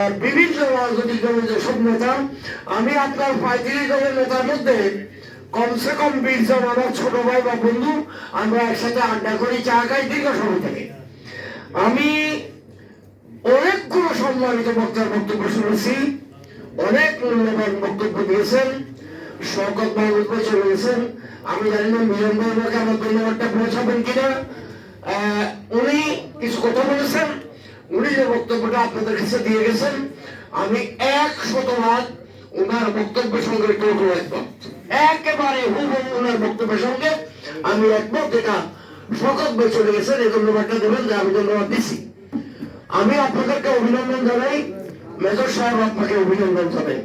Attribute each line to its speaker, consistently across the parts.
Speaker 1: বিভিন্ন রাজনৈতিক দলের যেসব নেতা, আমি আপনার 35 দলের নেতার মধ্যে কমসে কম 20 জন আমার ছোট ভাই বা বন্ধু, আমরা একসাথে আড্ডা করি, চা খাই দীর্ঘ সময় থেকে। আমি অনেকগুলো সম্মানিত বক্তার বক্তব্য শুনেছি, অনেক মূল্যবান বক্তব্য দিয়েছেন। শওকত মাহমুদ ভাই চলে গেছেন, আমি জানি না মিলন ভাই আমাকে আমার ধন্যবাদটা পৌঁছাবেন কিনা। উনি কিছু কথা বলেছেন, উনি যে বক্তব্যটা আপনাদের কাছে দিয়ে গেছেন, আমি 100% ওনার বক্তব্যের সঙ্গে একমত, একেবারে হুবহু ওনার বক্তব্যের সঙ্গে আমি একমত। যেটা শওকত ভাই চলে গেছেন, এই ধন্যবাদটা দেবেন যে আমি ধন্যবাদ দিচ্ছি। আমি আপনাদেরকে অভিনন্দন জানাই, মেজর সাহেব আপনাকে অভিনন্দন জানাই।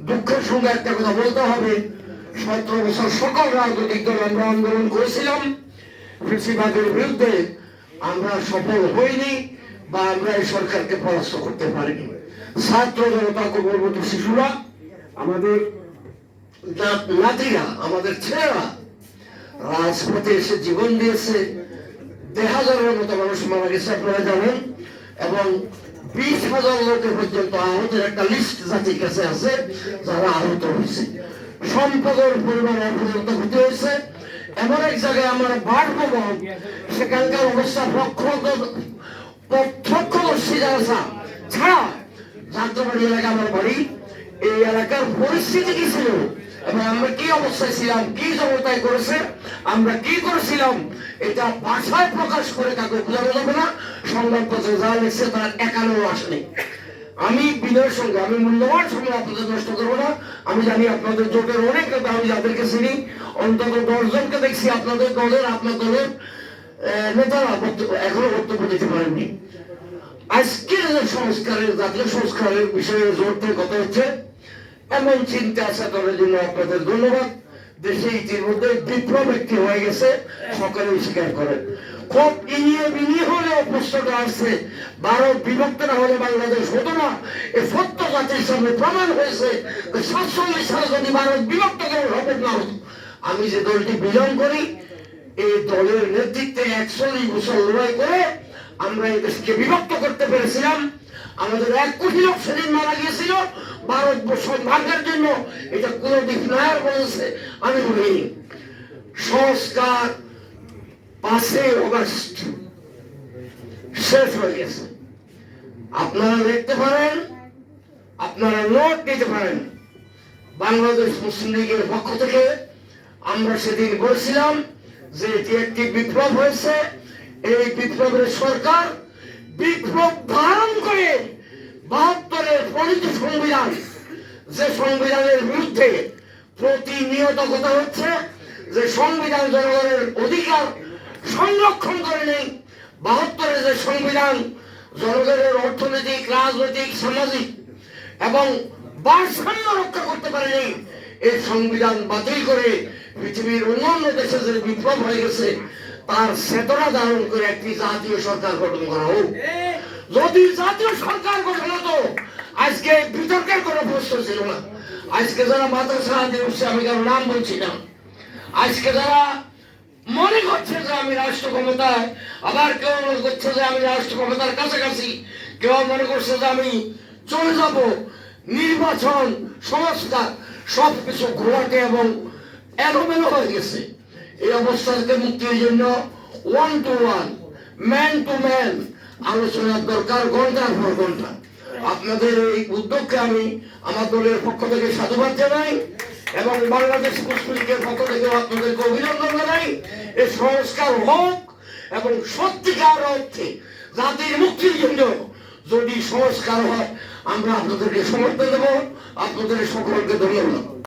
Speaker 1: দুঃখের সঙ্গে একটা কথা বলতে হবে, 17 বছর সকল রাজনৈতিক দল আমরা আন্দোলন করেছিলাম ফ্যাসিবাদের বিরুদ্ধে, আমরা সফল হইনি বা আমরা এই সরকারকে পরাস্ত করতে পারিনি। ছাত্র জনতা, কোমলমতি শিশুরা, আমাদের নাতিরা, আমাদের ছেলেরা রাজপথে এসে জীবন দিয়েছে। 10,000-এর মতো মানুষ মারা গেছে আপনারা জানেন, এবং 20,000 লোকের পর্যন্ত আহতের একটা লিস্ট জাতির কাছে আছে যারা আহত হয়েছে। সম্পদের পরিমাণ পর্যন্ত ক্ষতি হয়েছে। এমন এক জায়গায় আমার বাসভবন, সেখানকার অবস্থা প্রত্যক্ষদর্শী যারা ছাড়া, যাত্রাবাড়ি এলাকা আমার বাড়ি, এই এলাকার পরিস্থিতি কি ছিল এবং আমরা কি অবস্থায় ছিলাম, কি জনতায় করেছে, আমরা কি করেছিলাম, এটা ভাষায় প্রকাশ করে কাউকে বোঝানো যাবে না। সংবাদপত্রে যা লিখছে তার একালেও আসেনি। আমি বিনয়ের সঙ্গে, আমি মূল্যবান সময় আপনাদের নষ্ট করবো না। আমি জানি আপনাদের জোটের অনেক নেতা, আমি যাদেরকে চিনি অন্তত 10 জনকে দেখছি আপনাদের দলের, আপনার দলের নেতারা এখনো বক্তব্য দিতে পারেননি। আজকের যে সংস্কারের, জাতীয় সংস্কারের বিষয়ে জোর দিয়ে কথা হচ্ছে, এমন চিন্তা আছে দলের জন্য আপনাদের ধন্যবাদ। দেশে ইতিমধ্যে বিপ্লব একটি হয়ে গেছে, সকলেই স্বীকার করেন। খুব ইনিয়ে বিনিয়ে হলেও প্রশ্নটা আসছে, ভারত বিভক্ত না হলে বাংলাদেশ হতো না। এ সত্য জাতির সামনে প্রমাণ হয়েছে। 47 সালে যদি ভারত বিভক্ত করে হবে না হতো। আমি যে দলটি বিলং করি, এই দলের নেতৃত্বে 41 বছর লড়াই করে আমরা এই দেশকে বিভক্ত করতে পেরেছিলাম। আমাদের 1 কোটি লোক সেদিন মারা গিয়েছিল ভারতবর্ষ ভাগ্যের জন্য। এটা কোন দিক নায়ক বলেছে, আমি বলিনি। সংস্কার 5 অগস্ট শেষ হয়ে গেছে। আপনারা দেখতে পারেন, আপনারা নোট নিতে পারেন। বাংলাদেশ মুসলিম লীগের পক্ষ থেকে আমরা সেদিন বলেছিলাম যে এটি একটি বিপ্লব হয়েছে। এই বিপ্লবের সরকার বিপ্লব ধারণ করে 72-এর প্রণীত সংবিধান, যে সংবিধানের বিরুদ্ধে প্রতিনিয়ত কথা হচ্ছে, যে সংবিধান জনগণের অধিকার সংরক্ষণ করে নেই, 72-এর যে সংবিধান জনগণের অর্থনৈতিক, রাজনৈতিক, সামাজিক এবং ভারসাম্য রক্ষা করতে পারেনি, এই সংবিধান বাতিল করে পৃথিবীর অন্যান্য দেশে যে বিপ্লব হয়ে গেছে তার চেতনা ধারণ করে একটি জাতীয় সরকার গঠন করা হোক। যদি জাতীয় সরকার গঠন হতো, আজকে বিতর্কের কোনো প্রশ্ন ছিল না। আজকে যারা মাদ্রাসা দিচ্ছে, আমি কারো নাম বলছি না, আজকে যারা মনে করছে যে আমি রাষ্ট্র ক্ষমতায়, আবার কেউ মনে করছে যে আমি রাষ্ট্র ক্ষমতার কাছাকাছি, কেউ মনে করছে যে আমি চলে যাব, নির্বাচন, সংস্কার সবকিছু ঘোরাটে এবং এলোমেলো হয়ে গেছে। এই অবস্থা থেকে মুক্তির জন্য 1 to 1, ম্যান টু ম্যান আলোচনার দরকার, ঘন্টার পর ঘন্টা। আপনাদের এই উদ্যোগকে আমি আমার দলের পক্ষ থেকে সাধুবাদ জানাই এবং বাংলাদেশ মুসলিম লীগের পক্ষ থেকে আপনাদেরকে অভিনন্দন জানাই। এই সংস্কার হোক এবং সত্যিকার অর্থে জাতির মুক্তির জন্য যদি সংস্কার হয়, আমরা আপনাদেরকে সমর্থন দেব। আপনাদের সকলকে ধন্যবাদ।